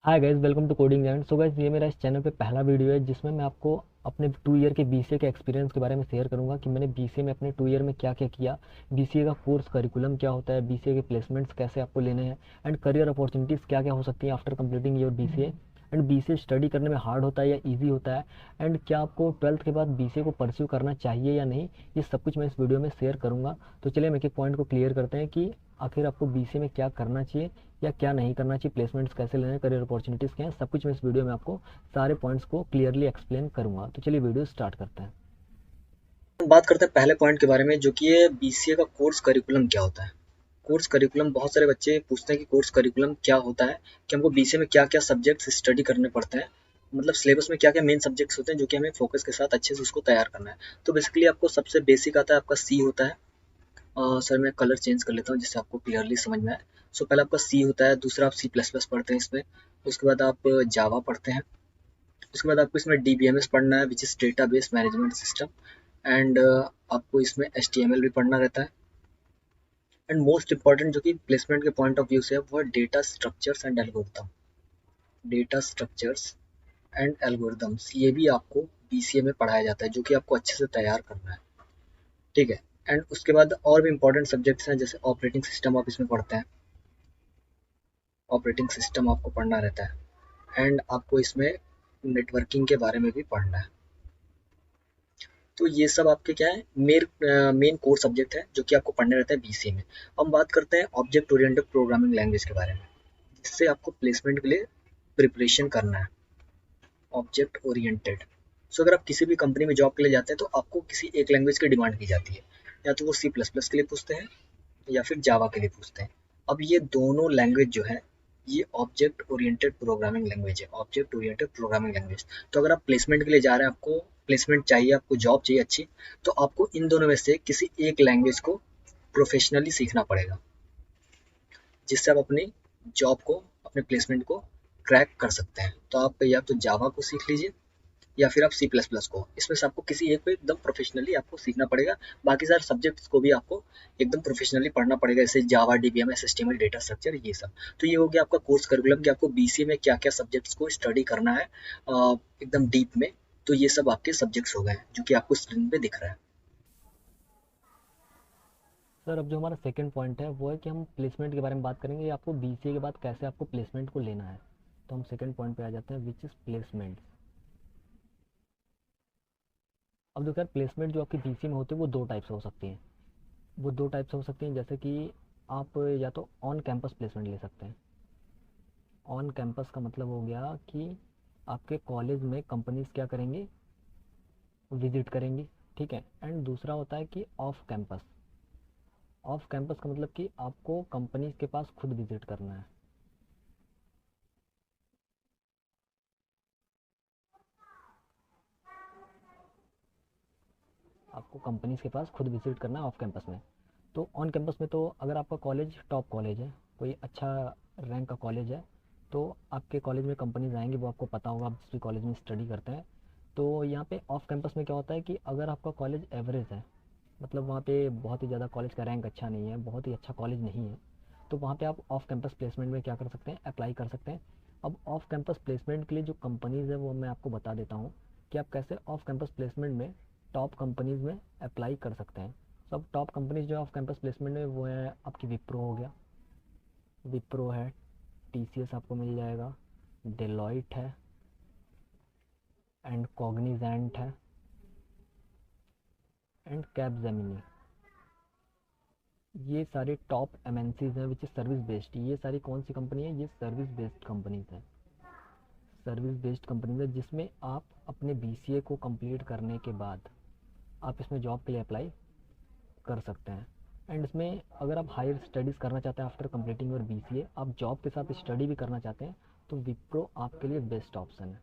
Hi guys, welcome to coding end. So guys, ये मेरा इस चैनल पे पहला वीडियो है जिसमें मैं आपको अपने 2 ईयर के बीसीए के एक्सपीरियंस के बारे में शेयर करूंगा कि मैंने बीसीए में अपने 2 ईयर में क्या क्या किया, बीसीए का कोर्स करिकुलम क्या होता है, बीसीए के प्लेसमेंट्स कैसे आपको लेने हैं, एंड करियर अपॉर्चुनिटीज़ क्या क्या हो सकती हैं after completing your BCA. And BCA study करने में हार्ड होता है या ईजी होता है, एंड क्या आपको ट्वेल्थ के बाद बीसीए को परस्यू करना चाहिए या नहीं, ये सब कुछ मैं इस वीडियो में शेयर करूंगा। तो चलिए हम एक एक पॉइंट को क्लियर करते हैं कि आखिर आपको बीसीए में क्या करना चाहिए या क्या नहीं करना चाहिए, प्लेसमेंट्स कैसे लेने हैं, करियर अपॉर्चुनिटीज़ क्या हैं, सब कुछ मैं इस वीडियो में आपको सारे पॉइंट्स को क्लियरली एक्सप्लेन करूंगा। तो चलिए वीडियो स्टार्ट करते हैं। हम बात करते हैं पहले पॉइंट के बारे में, जो कि ये बीसीए का कोर्स करिकुलम क्या होता है। कोर्स करिकुलम, बहुत सारे बच्चे पूछते हैं कि कोर्स करिकुलम क्या होता है, कि हमको बीसीए में क्या क्या सब्जेक्ट्स स्टडी करने पड़ते हैं, मतलब सिलेबस में क्या क्या मेन सब्जेक्ट्स होते हैं जो कि हमें फोकस के साथ अच्छे से उसको तैयार करना है। तो बेसिकली आपको सबसे बेसिक आता है, आपका सी होता है। सर मैं कलर चेंज कर लेता हूँ जिससे आपको क्लियरली समझ में आए। सो पहले आपका सी होता है, दूसरा आप सी प्लस प्लस पढ़ते हैं इसमें। उसके बाद आप जावा पढ़ते हैं। उसके बाद आपको इसमें डीबीएमएस पढ़ना है, which is database management system. And आपको इसमें एचटीएमएल भी पढ़ना रहता है। एंड मोस्ट इंपॉर्टेंट जो कि प्लेसमेंट के पॉइंट ऑफ व्यू से है, वो है data structures and algorithm. Data structures and algorithms, ये भी आपको बीसीए में पढ़ाया जाता है, जो कि आपको अच्छे से तैयार करना है। ठीक है। एंड उसके बाद और भी इंपॉर्टेंट सब्जेक्ट्स हैं, जैसे ऑपरेटिंग सिस्टम आप इसमें पढ़ते हैं। ऑपरेटिंग सिस्टम आपको पढ़ना रहता है। एंड आपको इसमें नेटवर्किंग के बारे में भी पढ़ना है। तो ये सब आपके क्या है, मेन कोर सब्जेक्ट है जो कि आपको पढ़ने रहता है बीसीए में। हम बात करते हैं ऑब्जेक्ट ओरिएंटेड प्रोग्रामिंग लैंग्वेज के बारे में, जिससे आपको प्लेसमेंट के लिए प्रिपरेशन करना है। ऑब्जेक्ट ओरिएंटेड, सो अगर आप किसी भी कंपनी में जॉब के लिए जाते हैं तो आपको किसी एक लैंग्वेज की डिमांड की जाती है। या तो वो सी प्लस प्लस के लिए पूछते हैं, या फिर जावा के लिए पूछते हैं। अब ये दोनों लैंग्वेज जो है, ये ऑब्जेक्ट ओरिएंटेड प्रोग्रामिंग लैंग्वेज है। ऑब्जेक्ट ओरिएंटेड प्रोग्रामिंग लैंग्वेज, तो अगर आप प्लेसमेंट के लिए जा रहे हैं, आपको प्लेसमेंट चाहिए, आपको जॉब चाहिए अच्छी, तो आपको इन दोनों में से किसी एक लैंग्वेज को प्रोफेशनली सीखना पड़ेगा, जिससे आप अपनी जॉब को, अपने प्लेसमेंट को क्रैक कर सकते हैं। तो आप या तो जावा को सीख लीजिए, या फिर आप सी प्लस प्लस को, इसमें से आपको किसी एक को एकदम प्रोफेशनली आपको सीखना पड़ेगा। बाकी सारे सब्जेक्ट्स को भी आपको एकदम प्रोफेशनली पढ़ना पड़ेगा, जैसे जावा, डीबीएमएस, एचटीएमएल, डेटा स्ट्रक्चर, ये सब। तो ये हो गया आपका कोर्स करिकुलम कि आपको बीसीए में क्या क्या सब्जेक्ट्स को स्टडी करना है एकदम डीप में। तो ये सब आपके सब्जेक्ट्स हो गए जो कि आपको स्क्रीन पे दिख रहा है। सर, अब जो हमारा सेकंड पॉइंट है वो है कि हम प्लेसमेंट के बारे में बात करेंगे, आपको बीसीए के बाद कैसे आपको प्लेसमेंट को लेना है। तो हम सेकंड पॉइंट पे आ जाते हैं, विच इज़ प्लेसमेंट। अब देखो यार, प्लेसमेंट जो आपकी बीसीए में होती है वो दो टाइप से हो सकती हैं। वो दो टाइप से हो सकती हैं, जैसे कि आप या तो ऑन कैंपस प्लेसमेंट ले सकते हैं। ऑन कैंपस का मतलब हो गया कि आपके कॉलेज में कंपनीज क्या करेंगी, विजिट करेंगी। ठीक है। एंड दूसरा होता है कि ऑफ कैंपस। ऑफ कैंपस का मतलब कि आपको कंपनीज के पास खुद विजिट करना है। आपको कंपनीज के पास खुद विजिट करना है ऑफ कैंपस में। तो ऑन कैंपस में तो अगर आपका कॉलेज टॉप कॉलेज है, कोई अच्छा रैंक का कॉलेज है, तो आपके कॉलेज में कंपनीज आएंगी, वो आपको पता होगा आप जिस भी कॉलेज में स्टडी करते हैं। तो यहाँ पे ऑफ कैंपस में क्या होता है कि अगर आपका कॉलेज एवरेज है, मतलब वहाँ पे बहुत ही ज़्यादा कॉलेज का रैंक अच्छा नहीं है, बहुत ही अच्छा कॉलेज नहीं है, तो वहाँ पे आप ऑफ कैंपस प्लेसमेंट में क्या कर सकते हैं, अप्लाई कर सकते हैं। अब ऑफ कैंपस प्लेसमेंट के लिए जो कंपनीज़ है वो मैं आपको बता देता हूँ कि आप कैसे ऑफ कैंपस प्लेसमेंट में टॉप कंपनीज़ में अप्लाई कर सकते हैं। सब टॉप कंपनीज जो है ऑफ कैंपस प्लेसमेंट में, वो है आपकी विप्रो हो गया, विप्रो है, टीसीएस आपको मिल जाएगा, डेलॉइट है, एंड कॉग्निजेंट है, एंड कैपजेमिनी। ये सारे टॉप एमएनसीज हैं विच इज़ सर्विस बेस्ड। ये सारी कौन सी कंपनी है, ये सर्विस बेस्ड कंपनीज हैं। सर्विस बेस्ड कंपनीज है जिसमें आप अपने बीसीए को कंप्लीट करने के बाद आप इसमें जॉब के लिए अप्लाई कर सकते हैं। एंड इसमें अगर आप हायर स्टडीज़ करना चाहते हैं आफ्टर कंप्लीटिंग योर बीसीए, आप जॉब के साथ स्टडी भी करना चाहते हैं, तो विप्रो आपके लिए बेस्ट ऑप्शन है।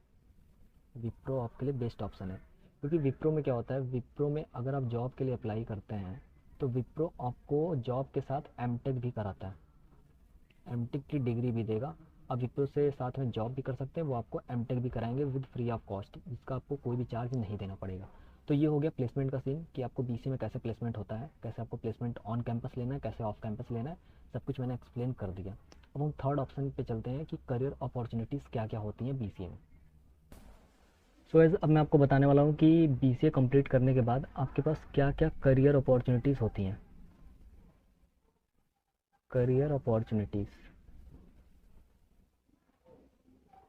विप्रो आपके लिए बेस्ट ऑप्शन है, क्योंकि विप्रो में क्या होता है, विप्रो में अगर आप जॉब के लिए अप्लाई करते हैं तो विप्रो आपको जॉब के साथ एमटेक भी कराता है, एमटेक की डिग्री भी देगा। आप विप्रो से साथ में जॉब भी कर सकते हैं, वो आपको एमटेक भी कराएंगे विद फ्री ऑफ कॉस्ट, जिसका आपको कोई भी चार्ज नहीं देना पड़ेगा। तो ये हो गया प्लेसमेंट का सीन कि आपको बीसी में कैसे प्लेसमेंट होता है, कैसे आपको प्लेसमेंट ऑन कैंपस लेना है, कैसे ऑफ कैंपस लेना है, सब कुछ मैंने एक्सप्लेन कर दिया। अब हम थर्ड ऑप्शन पे चलते हैं कि करियर अपॉर्चुनिटीज़ क्या क्या होती हैं बीसीए में। सो एज अब मैं आपको बताने वाला हूँ कि बीसीए कंप्लीट करने के बाद आपके पास क्या क्या करियर अपॉर्चुनिटीज़ होती हैं। करियर अपॉर्चुनिटीज़,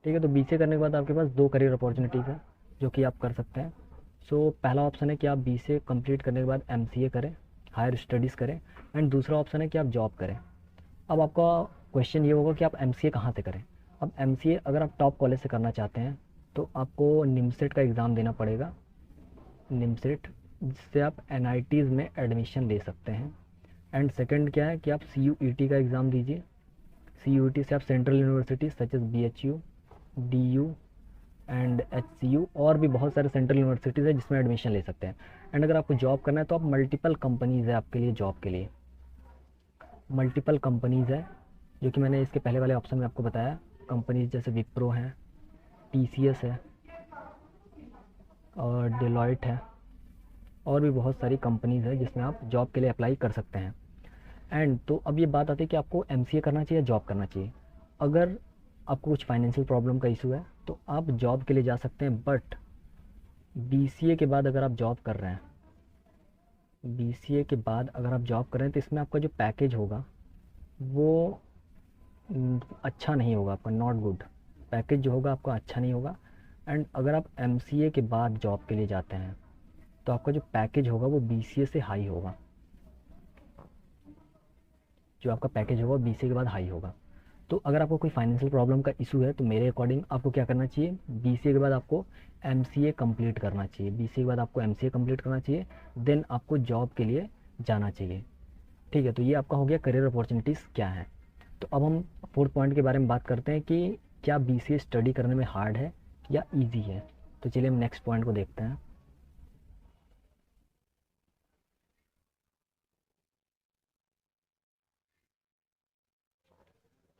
ठीक है। तो बीसीए करने के बाद आपके पास दो करियर अपॉर्चुनिटीज़ हैं जो कि आप कर सकते हैं। सो पहला ऑप्शन है कि आप बीसीए कंप्लीट करने के बाद एमसीए करें, हायर स्टडीज़ करें, एंड दूसरा ऑप्शन है कि आप जॉब करें। अब आपका क्वेश्चन ये होगा कि आप एमसीए कहाँ से करें। अब एमसीए अगर आप टॉप कॉलेज से करना चाहते हैं तो आपको निमसेट का एग्ज़ाम देना पड़ेगा, निमसेट, जिससे आप एनआईटीज़ में एडमिशन ले सकते हैं। एंड सेकंड क्या है कि आप सीयूईटी का एग्ज़ाम दीजिए। सीयूईटी से आप central university such as BHU, DU and HCU और भी बहुत सारे सेंट्रल यूनिवर्सिटीज़ है जिसमें एडमिशन ले सकते हैं। एंड अगर आपको जॉब करना है तो आप मल्टीपल कंपनीज़ है आपके लिए जॉब के लिए, मल्टीपल कंपनीज़ है जो कि मैंने इसके पहले वाले ऑप्शन में आपको बताया। कंपनीज जैसे विप्रो है, टीसीएस है और डेलॉयट है, और भी बहुत सारी कंपनीज़ है जिसमें आप जॉब के लिए अप्लाई कर सकते हैं। एंड तो अब ये बात आती है कि आपको एमसीए करना चाहिए या जॉब करना चाहिए। अगर आपको कुछ फाइनेंशियल प्रॉब्लम का इशू है तो आप जॉब के लिए जा सकते हैं, बट बीसीए के बाद अगर आप जॉब कर रहे हैं, बीसीए के बाद अगर आप जॉब कर रहे हैं तो इसमें आपका जो पैकेज होगा वो अच्छा नहीं होगा, आपका नॉट गुड पैकेज जो होगा आपका अच्छा नहीं होगा। एंड अगर आप एमसीए के बाद जॉब के लिए जाते हैं तो आपका जो पैकेज होगा वो बीसीए से हाई होगा, जो आपका पैकेज होगा बीसीए के बाद हाई होगा। तो अगर आपको कोई फाइनेंशियल प्रॉब्लम का इशू है तो मेरे अकॉर्डिंग आपको क्या करना चाहिए, बीसीए के बाद आपको एमसीए कंप्लीट करना चाहिए, बीसीए के बाद आपको एमसीए कंप्लीट करना चाहिए, देन आपको जॉब के लिए जाना चाहिए। ठीक है, तो ये आपका हो गया करियर अपॉर्चुनिटीज़ क्या है। तो अब हम फोर्थ पॉइंट के बारे में बात करते हैं कि क्या बीसीए स्टडी करने में हार्ड है या ईजी है। तो चलिए हम नेक्स्ट पॉइंट को देखते हैं।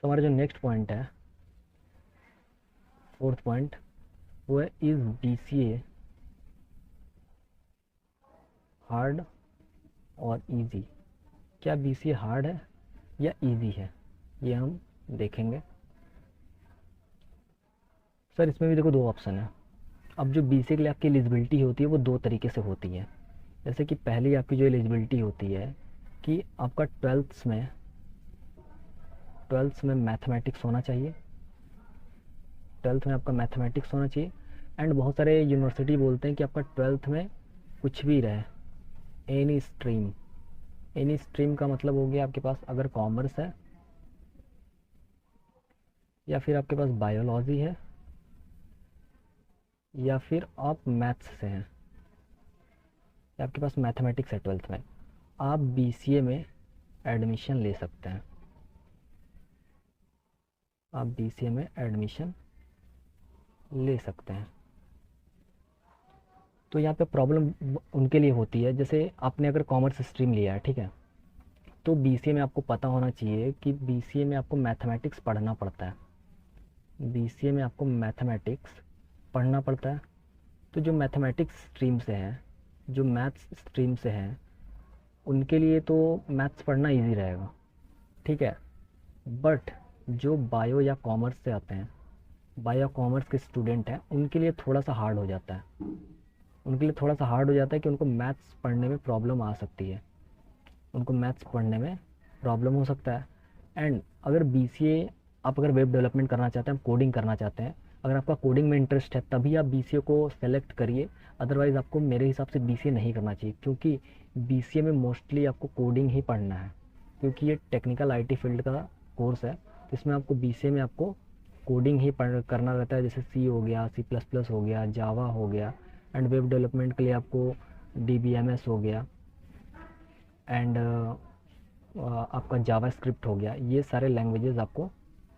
तो हमारा जो नेक्स्ट पॉइंट है, फोर्थ पॉइंट, वो है इज़ बीसीए हार्ड और इजी। क्या बीसीए हार्ड है या इजी है, ये हम देखेंगे। सर इसमें भी देखो दो ऑप्शन है। अब जो बीसीए के लिए आपकी एलिजिबिलिटी होती है वो दो तरीके से होती है। जैसे कि पहली आपकी जो एलिजिबिलिटी होती है कि आपका ट्वेल्थ में मैथमेटिक्स होना चाहिए, ट्वेल्थ में आपका मैथमेटिक्स होना चाहिए। एंड बहुत सारे यूनिवर्सिटी बोलते हैं कि आपका ट्वेल्थ में कुछ भी रहे, एनी स्ट्रीम। एनी स्ट्रीम का मतलब हो गया आपके पास अगर कॉमर्स है, या फिर आपके पास बायोलॉजी है, या फिर आप मैथ्स से हैं, या आपके पास मैथमेटिक्स है ट्वेल्थ में, आप बीसीए में एडमिशन ले सकते हैं, आप बीसीए में एडमिशन ले सकते हैं। तो यहाँ पे प्रॉब्लम उनके लिए होती है, जैसे आपने अगर कॉमर्स स्ट्रीम लिया है, ठीक है, तो बीसीए में आपको पता होना चाहिए कि बीसीए में आपको मैथमेटिक्स पढ़ना पड़ता है, बीसीए में आपको मैथमेटिक्स पढ़ना पड़ता है। तो जो मैथमेटिक्स स्ट्रीम से हैं, जो मैथ्स स्ट्रीम से हैं, उनके लिए तो मैथ्स पढ़ना इजी रहेगा, ठीक है। बट जो बायो या कॉमर्स से आते हैं, बायो कॉमर्स के स्टूडेंट हैं, उनके लिए थोड़ा सा हार्ड हो जाता है, उनके लिए थोड़ा सा हार्ड हो जाता है कि उनको मैथ्स पढ़ने में प्रॉब्लम आ सकती है, उनको मैथ्स पढ़ने में प्रॉब्लम हो सकता है। एंड अगर बीसीए आप अगर वेब डेवलपमेंट करना चाहते हैं, कोडिंग करना चाहते हैं, अगर आपका कोडिंग में इंटरेस्ट है तभी आप बीसीए को सेलेक्ट करिए, अदरवाइज़ आपको मेरे हिसाब से बीसीए नहीं करना चाहिए, क्योंकि बीसीए में मोस्टली आपको कोडिंग ही पढ़ना है, क्योंकि ये टेक्निकल आईटी फील्ड का कोर्स है। तो इसमें आपको बीसीए में आपको कोडिंग ही करना रहता है, जैसे सी हो गया, सी प्लस प्लस हो गया, जावा हो गया। एंड वेब डेवलपमेंट के लिए आपको डीबीएमएस हो गया, एंड आपका जावा स्क्रिप्ट हो गया, ये सारे लैंग्वेजेस आपको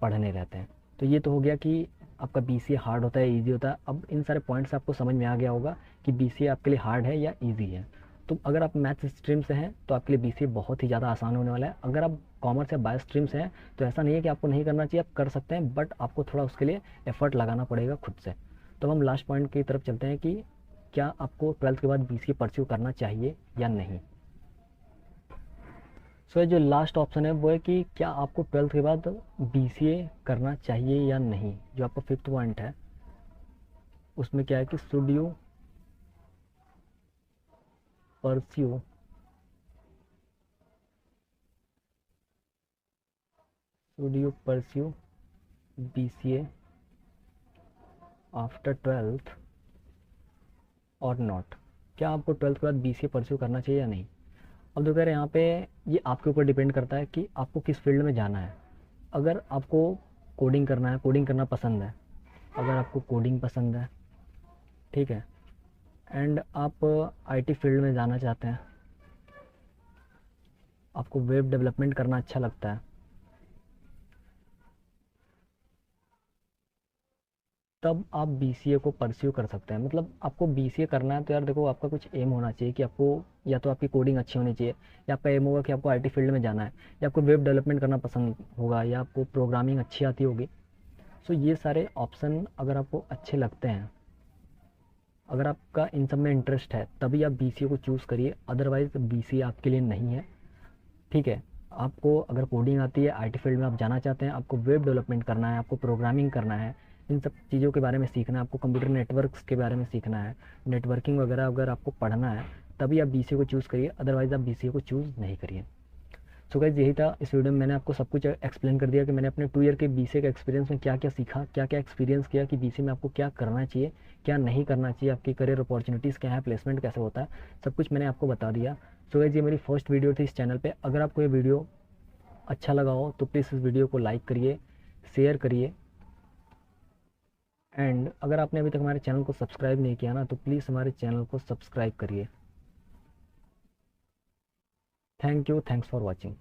पढ़ने रहते हैं। तो ये तो हो गया कि आपका बीसीए हार्ड होता है, इजी होता है। अब इन सारे पॉइंट्स आपको समझ में आ गया होगा कि बीसीए आपके लिए हार्ड है या इजी है। तो अगर आप मैथ्स स्ट्रीम से हैं तो आपके लिए बीसीए बहुत ही ज़्यादा आसान होने वाला है। अगर आप कॉमर्स या बायो स्ट्रीम से हैं तो ऐसा नहीं है कि आपको नहीं करना चाहिए, आप कर सकते हैं, बट आपको थोड़ा उसके लिए एफर्ट लगाना पड़ेगा खुद से। तो हम लास्ट पॉइंट की तरफ चलते हैं कि क्या आपको ट्वेल्थ के बाद बीसीए परस्यू करना चाहिए या नहीं। सो जो लास्ट ऑप्शन है वो है कि क्या आपको 12th के बाद बीसीए करना चाहिए या नहीं। जो आपका 5th पॉइंट है उसमें क्या है कि pursue should you pursue BCA after 12th और नॉट। क्या आपको 12th के बाद बीसीए परस्यू करना चाहिए या नहीं। अब देखो यार यहाँ पे ये आपके ऊपर डिपेंड करता है कि आपको किस फील्ड में जाना है। अगर आपको कोडिंग करना है, कोडिंग करना पसंद है, अगर आपको कोडिंग पसंद है, ठीक है, एंड आप आईटी फील्ड में जाना चाहते हैं, आपको वेब डेवलपमेंट करना अच्छा लगता है, तब आप बीसीए को परस्यू कर सकते हैं। मतलब आपको बीसीए करना है तो यार देखो आपका कुछ एम होना चाहिए कि आपको या तो आपकी कोडिंग अच्छी होनी चाहिए, या आपका एम होगा कि आपको आईटी फील्ड में जाना है, या आपको वेब डेवलपमेंट करना पसंद होगा, या आपको प्रोग्रामिंग अच्छी आती होगी। सो ये सारे ऑप्शन अगर आपको अच्छे लगते हैं, अगर आपका इन सब में इंटरेस्ट है, तभी आप बीसीए को चूज़ करिए, अदरवाइज़ बीसीए आपके लिए नहीं है। ठीक है, आपको अगर कोडिंग आती है, आईटी फील्ड में आप जाना चाहते हैं, आपको वेब डेवलपमेंट करना है, आपको प्रोग्रामिंग करना है, इन सब चीज़ों के बारे में सीखना है, आपको कंप्यूटर नेटवर्क्स के बारे में सीखना है, नेटवर्किंग वगैरह अगर आपको पढ़ना है, तभी आप बीसीए को चूज़ करिए, अदरवाइज़ आप बीसीए को चूज़ नहीं करिए। सो गाइस यही था इस वीडियो में, मैंने आपको सब कुछ एक्सप्लेन कर दिया कि मैंने अपने 2 ईयर के बीसीए के एक्सपीरियंस में क्या क्या सीखा, क्या क्या एक्सपीरियंस किया कि बीसीए में आपको क्या करना चाहिए, क्या नहीं करना चाहिए, आपकी करियर अपॉर्चुनिटीज़ क्या है, प्लेसमेंट कैसे होता है, सब कुछ मैंने आपको बता दिया। सो गाइस ये मेरी फर्स्ट वीडियो थी इस चैनल पे। अगर आपको ये वीडियो अच्छा लगा हो तो प्लीज़ इस वीडियो को लाइक करिए, शेयर करिए, एंड अगर आपने अभी तक हमारे चैनल को सब्सक्राइब नहीं किया ना तो प्लीज़ हमारे चैनल को सब्सक्राइब करिए। Thank you, thanks for watching.